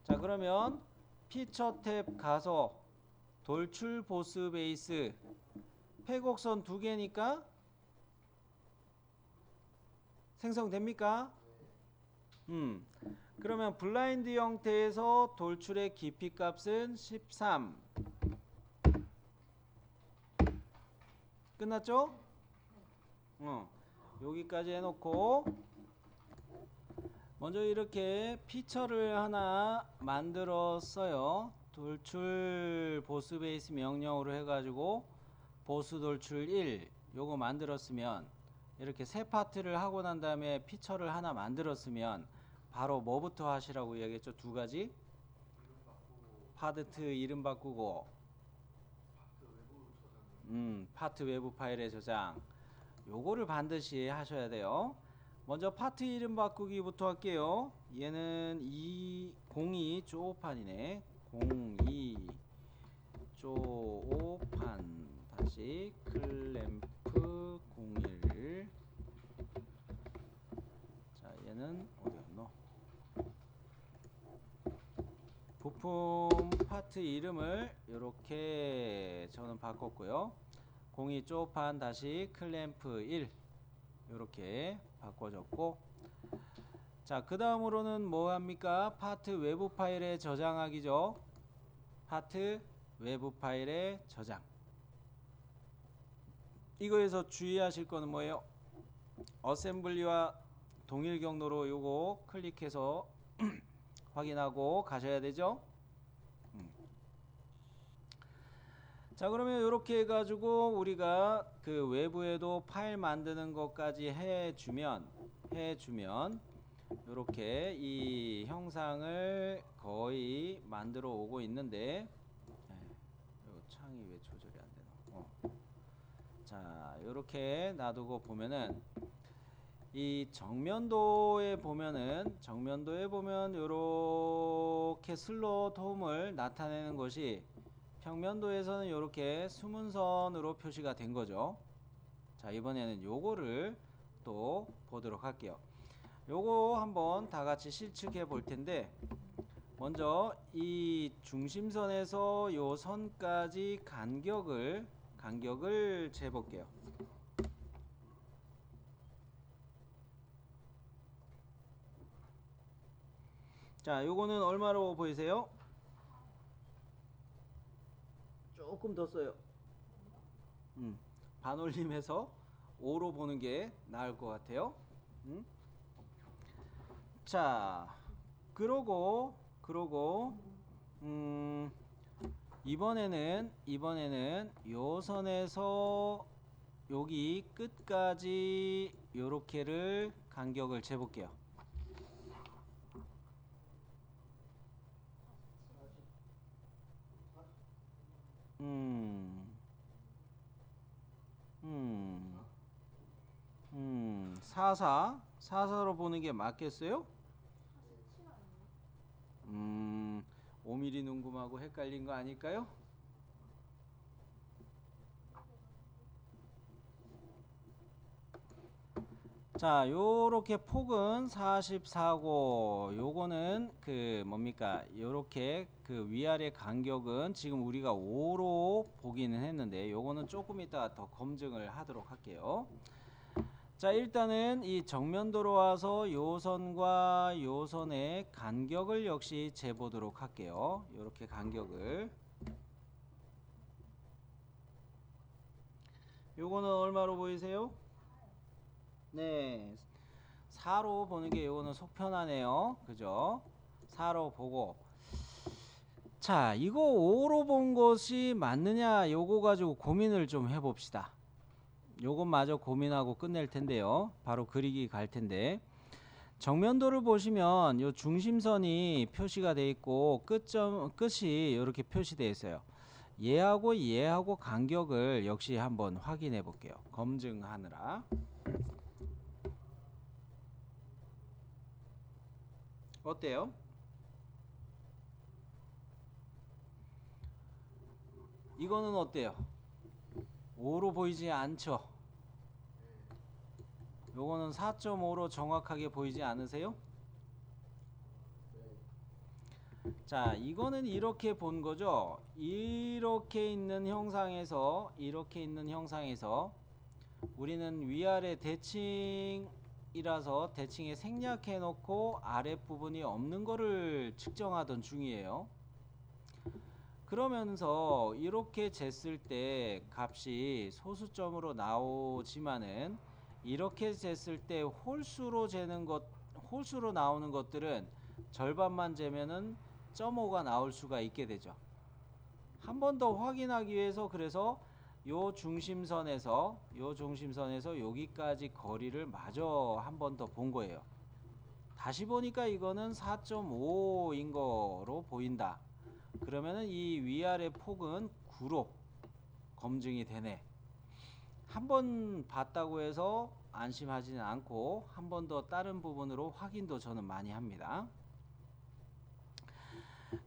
A: 자, 그러면 피처 탭 가서 돌출 보스 베이스 폐곡선 2개니까 생성됩니까? 그러면 블라인드 형태에서 돌출의 깊이 값은 13. 끝났죠? 여기까지 해놓고 먼저 이렇게 피처를 하나 만들었어요. 돌출 보스 베이스 명령으로 해가지고 보스 돌출 1 요거 만들었으면 이렇게 세 파트를 하고 난 다음에 피처를 하나 만들었으면 바로 뭐부터 하시라고 얘기했죠? 2가지 파트 이름 바꾸고 파트 외부 파일의 저장 요거를 반드시 하셔야 돼요. 먼저 파트 이름 바꾸기부터 할게요. 얘는 02 쪼판이네. 02 쪼판 다시 클램프 01. 자, 얘는 어디였노? 부품 파트 이름을 이렇게 저는 바꿨고요. 02 쪼판 다시 클램프 1 이렇게 바꿔줬고, 자, 그 다음으로는 뭐 합니까? 파트 외부 파일의 저장하기죠. 파트 외부 파일의 저장. 이거에서 주의하실 거는 뭐예요? 어셈블리와 동일 경로로 요거 클릭해서 확인하고 가셔야 되죠. 자, 그러면 이렇게 해가지고 우리가 그 외부에도 파일 만드는 것까지 해주면 이렇게 이 형상을 거의 만들어 오고 있는데, 요 창이 왜 조절이 안 되나? 자, 이렇게 놔두고 보면은 이 정면도에 보면 이렇게 슬롯 홈을 나타내는 것이 평면도에서는 이렇게 수문선으로 표시가 된 거죠. 자, 이번에는 요거를 또 보도록 할게요. 요거 한번 다 같이 실측해 볼 텐데, 먼저 이 중심선에서 요 선까지 간격을 재볼게요. 자, 요거는 얼마로 보이세요? 조금 더 써요. 반올림해서 5로 보는 게 나을 것 같아요. 자, 그러고 이번에는 요 선에서 여기 끝까지 요렇게를 간격을 재볼게요. 음, 44로 보는 게 맞겠어요? 5mm 눈금하고 헷갈린 거 아닐까요? 자, 요렇게 폭은 44고 요거는 그 뭡니까? 요렇게 그 위아래 간격은 지금 우리가 5로 보기는 했는데 요거는 조금 이따 더 검증을 하도록 할게요. 자, 일단은 이 정면도로 와서 요 선과 요 선의 간격을 역시 재보도록 할게요. 요렇게 간격을. 요거는 얼마로 보이세요? 네, 4로 보는 게 요거는 속 편하네요. 그죠? 4로 보고. 자, 이거 5로 본 것이 맞느냐 요거 가지고 고민을 좀 해봅시다. 요것마저 고민하고 끝낼 텐데요. 바로 그리기 갈 텐데, 정면도를 보시면 요 중심선이 표시가 돼 있고 끝이 이렇게 표시되어 있어요. 얘하고 간격을 역시 한번 확인해 볼게요. 검증하느라. 어때요? 이거는 어때요? 5로 보이지 않죠? 요거는 4.5로 정확하게 보이지 않으세요? 자, 이거는 이렇게 본 거죠. 이렇게 있는 형상에서 우리는 위아래 대칭이라서 대칭에 생략해 놓고 아랫부분이 없는 거를 측정하던 중이에요. 그러면서 이렇게 쟀을 때 값이 소수점으로 나오지만은 이렇게 쟀을 때 홀수로 나오는 것들은 절반만 재면은 0.5가 나올 수가 있게 되죠. 한 번 더 확인하기 위해서 그래서 요 중심선에서 여기까지 거리를 마저 한 번 더 본 거예요. 다시 보니까 이거는 4.5인 거로 보인다. 그러면은 이 위아래 폭은 9로 검증이 되네. 한 번 봤다고 해서 안심하지는 않고 한 번 더 다른 부분으로 확인도 저는 많이 합니다.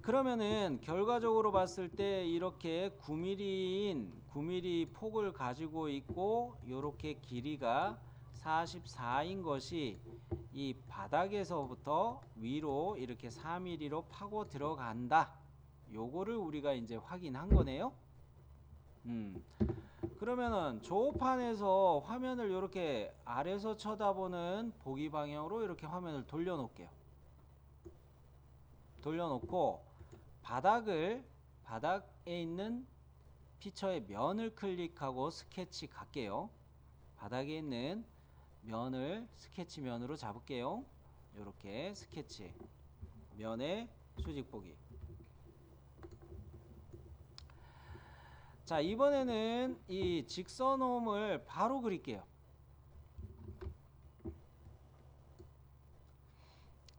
A: 그러면은 결과적으로 봤을 때 이렇게 9mm 폭을 가지고 있고 요렇게 길이가 44인 것이 이 바닥에서부터 위로 이렇게 4mm로 파고 들어간다. 요거를 우리가 이제 확인한 거네요. 그러면은 조판에서 화면을 이렇게 아래서 쳐다보는 보기 방향으로 이렇게 화면을 돌려놓을게요. 돌려놓고 바닥에 있는 피처의 면을 클릭하고 스케치 갈게요. 바닥에 있는 면을 스케치 면으로 잡을게요. 이렇게 스케치 면의 수직 보기. 자, 이번에는 이 직선홈을 바로 그릴게요.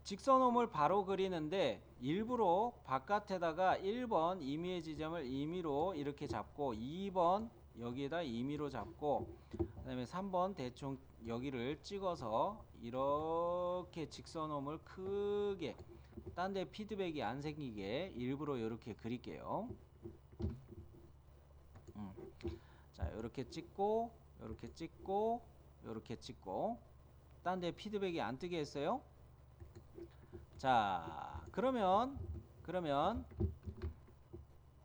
A: 직선홈을 바로 그리는데 일부러 바깥에다가 1번 임의의 지점을 임의로 이렇게 잡고 2번 여기에다 임의로 잡고 그 다음에 3번 대충 여기를 찍어서 이렇게 직선홈을 크게 딴 데 피드백이 안 생기게 일부러 이렇게 그릴게요. 자, 이렇게 찍고 이렇게 찍고 이렇게 찍고 딴 데 피드백이 안 뜨게 했어요. 자, 그러면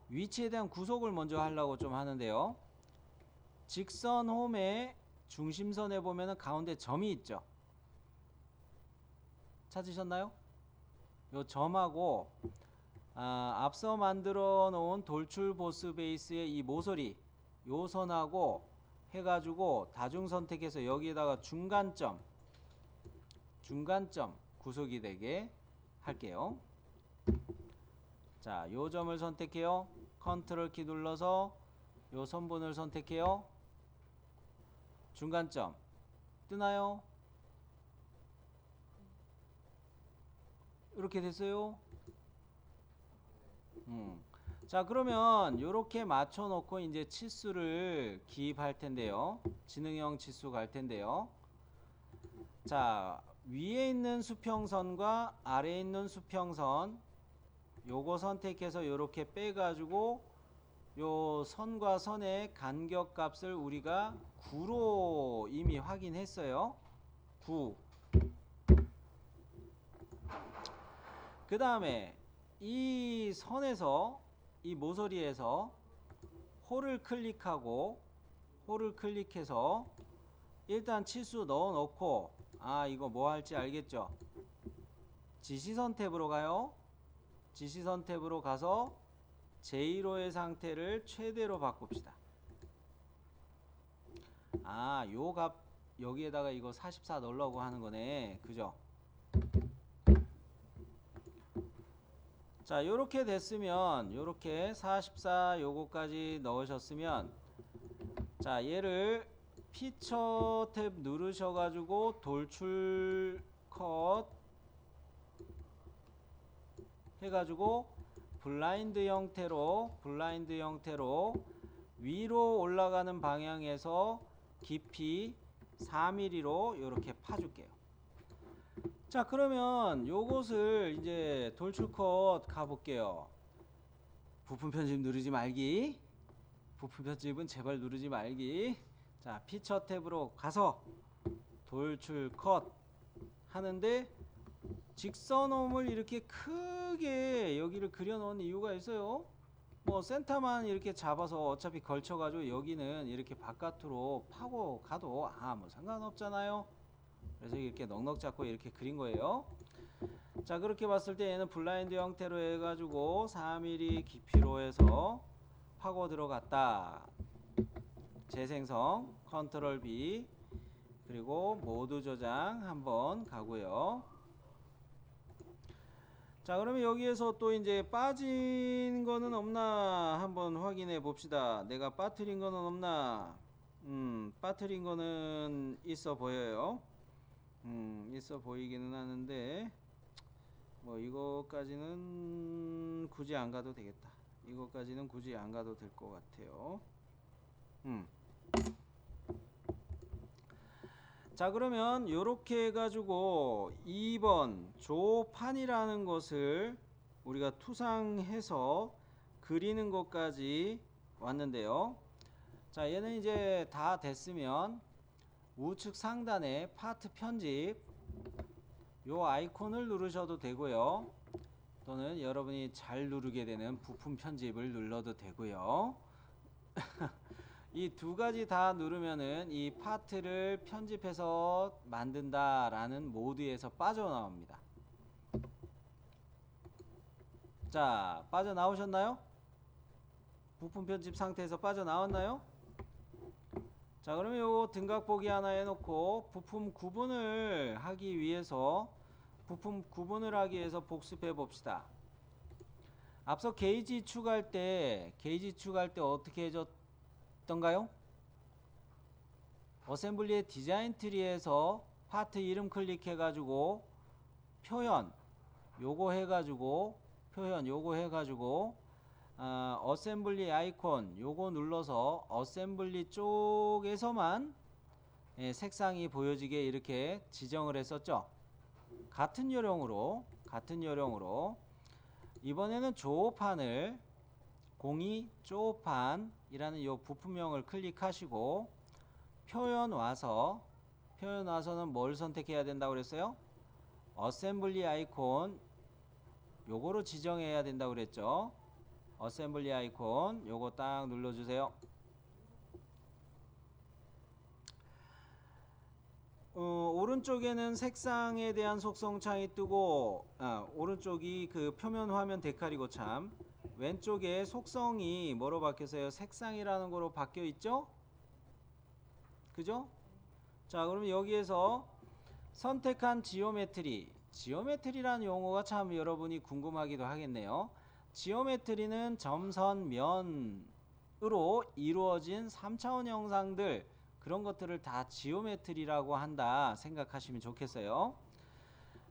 A: 위치에 대한 구속을 먼저 하려고 좀 하는데요. 직선 홈의 중심선에 보면은 가운데 점이 있죠. 찾으셨나요? 요 점하고 앞서 만들어 놓은 돌출 보스 베이스의 이 모서리 요 선하고 해가지고 다중 선택해서 여기에다가 중간점 구속이 되게 할게요. 자, 요 점을 선택해요. 컨트롤 키 눌러서 요 선분을 선택해요. 중간점 뜨나요? 이렇게 됐어요. 자, 그러면 요렇게 맞춰 놓고 이제 치수를 기입할 텐데요. 지능형 치수 갈 텐데요. 자, 위에 있는 수평선과 아래에 있는 수평선 요거 선택해서 요렇게 빼가지고 요 선과 선의 간격 값을 우리가 9로 이미 확인했어요. 9. 그 다음에 이 선에서 이 모서리에서 홀을 클릭하고 홀을 클릭해서 일단 치수 넣어 놓고 이거 뭐 할지 알겠죠? 지시선 탭으로 가요. 지시선 탭으로 가서 제1호의 상태를 최대로 바꿉시다. 요 값 여기에다가 이거 44 넣으려고 하는 거네. 그죠? 자, 요렇게 됐으면 요렇게 44 요거까지 넣으셨으면 자, 얘를 피처 탭 누르셔 가지고 돌출 컷 해 가지고 블라인드 형태로 위로 올라가는 방향에서 깊이 4mm로 요렇게 파줄게요. 자, 그러면 요것을 이제 돌출 컷 가볼게요. 부품 편집 누르지 말기. 부품 편집은 제발 누르지 말기. 자, 피처 탭으로 가서 돌출 컷 하는데 직선홈을 이렇게 크게 여기를 그려 놓은 이유가 있어요. 뭐 센터만 이렇게 잡아서 어차피 걸쳐 가지고 여기는 이렇게 바깥으로 파고 가도 뭐 상관없잖아요. 그래서 이렇게 넉넉 잡고 이렇게 그린 거예요. 자, 그렇게 봤을 때 얘는 블라인드 형태로 해가지고 4mm 깊이로 해서 파고 들어갔다. 재생성 컨트롤 B 그리고 모드 저장 한번 가고요. 자, 그러면 여기에서 또 이제 빠진 거는 없나 한번 확인해 봅시다. 내가 빠뜨린 거는 없나? 빠뜨린 거는 있어 보여요. 있어 보이기는 하는데 뭐 이거까지는 굳이 안 가도 되겠다. 이거까지는 굳이 안 가도 될 것 같아요. 자, 그러면 요렇게 해가지고 2번 조판이라는 것을 우리가 투상해서 그리는 것까지 왔는데요. 자, 얘는 이제 다 됐으면 우측 상단에 파트 편집 요 아이콘을 누르셔도 되고요. 또는 여러분이 잘 누르게 되는 부품 편집을 눌러도 되고요. 이 두 가지 다 누르면은 이 파트를 편집해서 만든다라는 모드에서 빠져나옵니다. 자, 빠져나오셨나요? 부품 편집 상태에서 빠져나왔나요? 자, 그러면 요 등각 보기 하나 해놓고 부품 구분을 하기 위해서 복습해 봅시다. 앞서 게이지 추가할 때 어떻게 해줬던가요? 어셈블리의 디자인 트리에서 파트 이름 클릭해가지고 표현 요거 해가지고 어셈블리 아이콘 요거 눌러서 어셈블리 쪽에서만 색상이 보여지게 이렇게 지정을 했었죠. 같은 요령으로 이번에는 조판을 02 조판이라는 요 부품명을 클릭하시고 표현 와서는 뭘 선택해야 된다고 그랬어요? 어셈블리 아이콘 요거로 지정해야 된다고 그랬죠. 어셈블리 아이콘 요거 딱 눌러주세요. 오른쪽에는 색상에 대한 속성 창이 뜨고 오른쪽이 그 표면 화면 데칼이고 참 왼쪽에 속성이 뭐로 바뀌었어요? 색상이라는 거로 바뀌어 있죠? 그죠? 자, 그러면 여기에서 선택한 지오메트리 지오메트리라는 용어가 참 여러분이 궁금하기도 하겠네요. 지오메트리는 점선, 면으로 이루어진 3차원 형상들, 그런 것들을 다 지오메트리라고 한다 생각하시면 좋겠어요.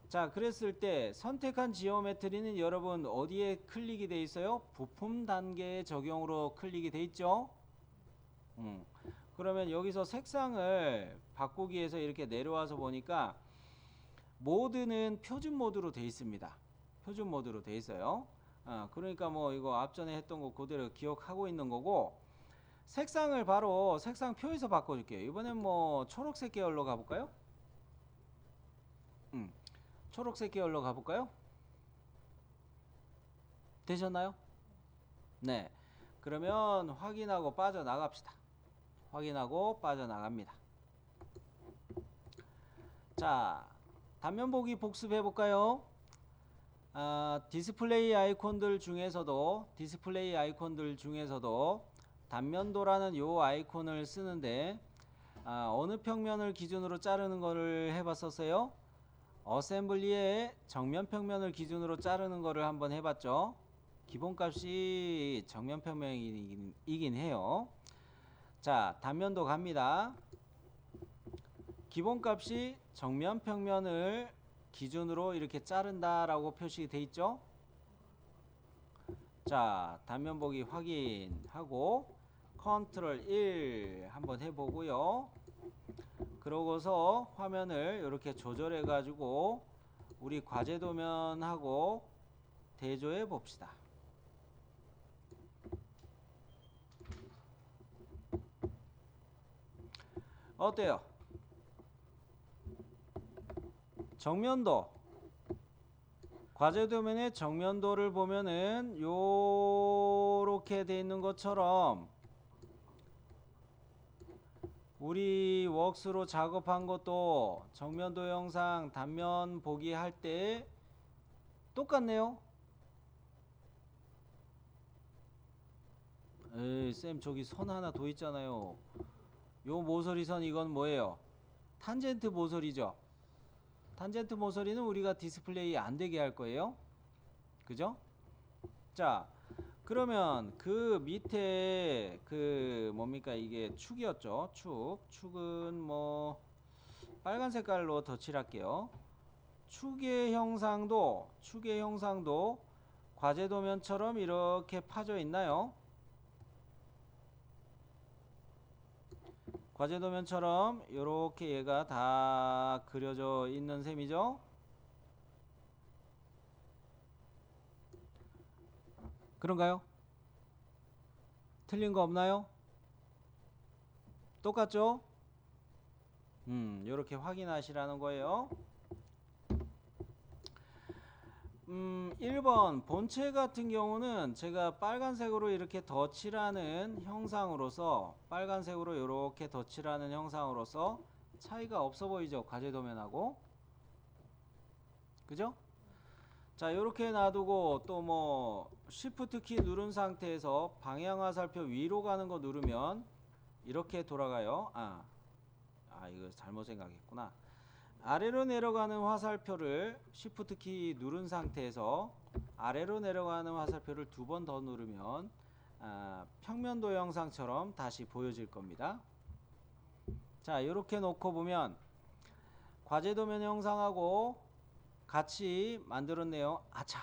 A: 자, 그랬을 때 선택한 지오메트리는 여러분 어디에 클릭이 돼 있어요? 부품 단계의 적용으로 클릭이 돼 있죠. 그러면 여기서 색상을 바꾸기 위해서 이렇게 내려와서 보니까 모드는 표준 모드로 돼 있습니다. 표준 모드로 돼 있어요. 그러니까 뭐 이거 앞전에 했던 거 그대로 기억하고 있는 거고, 색상을 바로 색상표에서 바꿔줄게요. 이번엔 뭐 초록색 계열로 가볼까요? 초록색 계열로 가볼까요? 되셨나요? 네. 그러면 확인하고 빠져나갑시다. 확인하고 빠져나갑니다. 자, 단면 보기 복습해 볼까요? 디스플레이 아이콘들 중에서도 단면도라는 요 아이콘을 쓰는데, 어느 평면을 기준으로 자르는 거를 해봤었어요? 어셈블리의 정면 평면을 기준으로 자르는 거를 한번 해봤죠. 기본값이 정면 평면이긴 해요. 자, 단면도 갑니다. 기본값이 정면 평면을 기준으로 이렇게 자른다라고 표시돼 있죠. 자, 단면 보기 확인하고 컨트롤 1 한번 해보고요. 그러고서 화면을 이렇게 조절해 가지고 우리 과제 도면하고 대조해 봅시다. 어때요? 정면도, 과제 도면의 정면도를 보면은 요렇게 돼 있는 것처럼 우리 웍스로 작업한 것도 정면도 영상 단면 보기 할 때 똑같네요. 에이, 쌤 저기 선 하나 더 있잖아요. 요 모서리선 이건 뭐예요? 탄젠트 모서리죠. 탄젠트 모서리는 우리가 디스플레이 안 되게 할 거예요. 그죠? 자, 그러면 그 밑에 그 뭡니까, 이게 축이었죠. 축은 뭐 빨간 색깔로 덧칠할게요. 축의 형상도 과제 도면처럼 이렇게 파져 있나요? 과제 도면처럼 이렇게 얘가 다 그려져 있는 셈이죠. 그런가요? 틀린 거 없나요? 똑같죠? 이렇게 확인하시라는 거예요. 1번 본체 같은 경우는 제가 빨간색으로 이렇게 덧칠하는 형상으로서, 빨간색으로 이렇게 덧칠하는 형상으로서 차이가 없어 보이죠? 과제 도면하고. 그죠? 자, 이렇게 놔두고 또 뭐 Shift 키 누른 상태에서 방향 화살표 위로 가는 거 누르면 이렇게 돌아가요. 이거 잘못 생각했구나. 아래로 내려가는 화살표를 Shift 키 누른 상태에서 아래로 내려가는 화살표를 2번 더 누르면 평면도 영상처럼 다시 보여질 겁니다. 자, 이렇게 놓고 보면 과제 도면 영상하고 같이 만들었네요. 아차,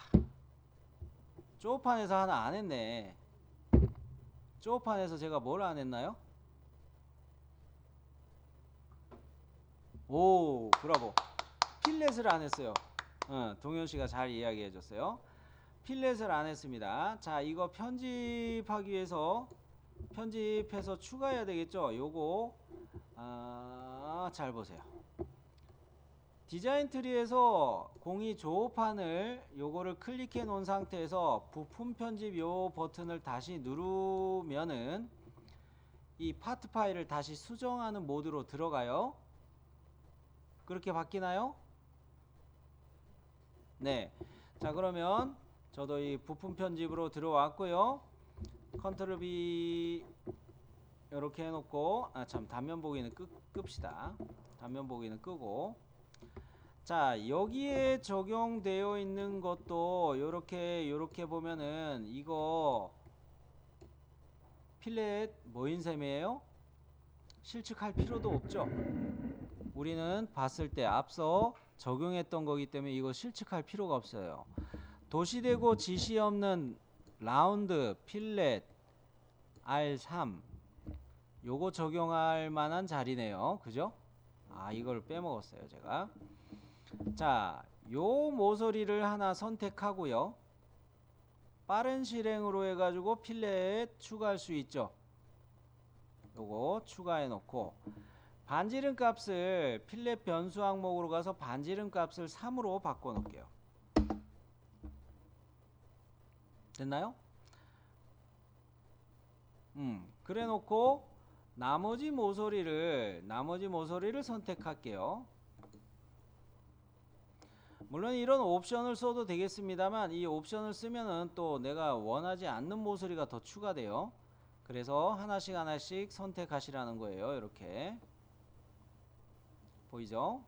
A: 쪼판에서 하나 안 했네. 쪼판에서 제가 뭘 안 했나요? 오, 브라보. 필렛을 안 했어요. 동현씨가 잘 이야기해 줬어요. 필렛을 안 했습니다. 자, 이거 편집하기 위해서 편집해서 추가해야 되겠죠. 요거 잘 보세요. 디자인 트리에서 공이 조호판을 요거를 클릭해 놓은 상태에서 부품 편집 요 버튼을 다시 누르면은 이 파트 파일을 다시 수정하는 모드로 들어가요. 그렇게 바뀌나요? 네. 자, 그러면 저도 이 부품 편집으로 들어왔고요. 컨트롤 B 이렇게 해놓고 단면 보기는 끕시다. 단면 보기는 끄고, 자, 여기에 적용되어 있는 것도 요렇게 보면은 이거 필렛 뭐인 셈이에요? 실측할 필요도 없죠. 우리는 봤을 때 앞서 적용했던 거기 때문에 이거 실측할 필요가 없어요. 도시되고 지시 없는 라운드 필렛 R3 요거 적용할 만한 자리네요. 그죠? 아, 이걸 빼먹었어요 제가. 자, 요 모서리를 하나 선택하고요. 빠른 실행으로 해가지고 필렛 추가할 수 있죠. 요거 추가해 놓고 반지름 값을 필렛 변수 항목으로 가서 반지름 값을 3으로 바꿔 놓을게요. 됐나요? 그래 놓고 나머지 모서리를 선택할게요. 물론 이런 옵션을 써도 되겠습니다만 이 옵션을 쓰면은 또 내가 원하지 않는 모서리가 더 추가돼요. 그래서 하나씩 선택하시라는 거예요. 이렇게 보이죠?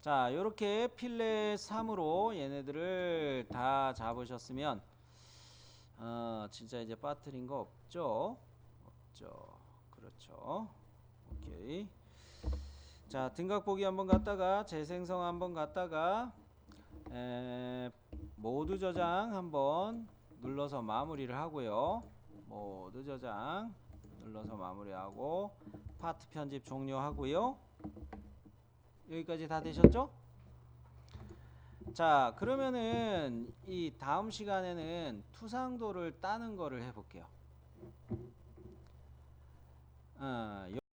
A: 자, 이렇게 필렛 3으로 얘네들을 다 잡으셨으면 진짜 이제 빠뜨린 거 없죠? 없죠. 그렇죠. 오케이. 자, 등각 보기 한번 갔다가 재생성 한번 갔다가 모두 저장 한번 눌러서 마무리를 하고요. 모두 저장 눌러서 마무리하고 파트 편집 종료하고요. 여기까지 다 되셨죠? 자, 그러면은 이 다음 시간에는 투상도를 따는 거를 해볼게요.